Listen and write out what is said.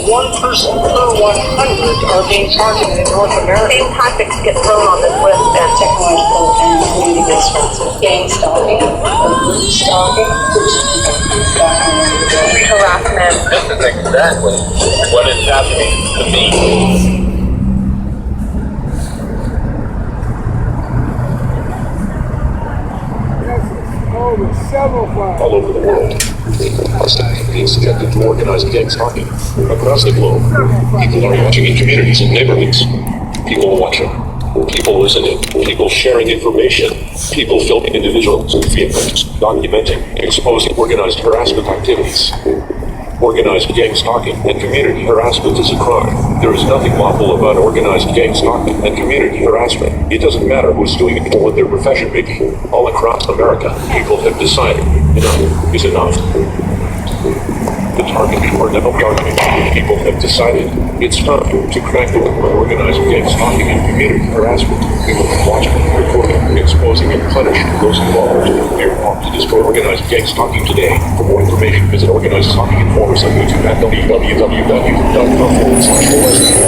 one person per 100 are being targeted in North America. Same tactics get thrown on this list and Technological and community responses. Gang stalking, group stalking, street harassment. This is exactly what is happening to me. All over the world, are being subjected to organized gang stalking across the globe. People are watching in communities and neighborhoods. People watching, people listening, people sharing information, people filming individuals and vehicles, documenting, exposing organized harassment activities. Organized gang stalking and community harassment is a crime. There is nothing lawful about organized gang stalking and community harassment. It doesn't matter who's doing it or what their profession may be. All across America, people have decided enough is enough. The targeting or no targeting. People have decided it's time to crack the whip on organized gang stalking and community harassment. We will be watching, recording, exposing, and punishing those involved. We are armed to destroy organized gang stalking today. For more information, visit Organized Stalking Informers on YouTube at www.com/OSD.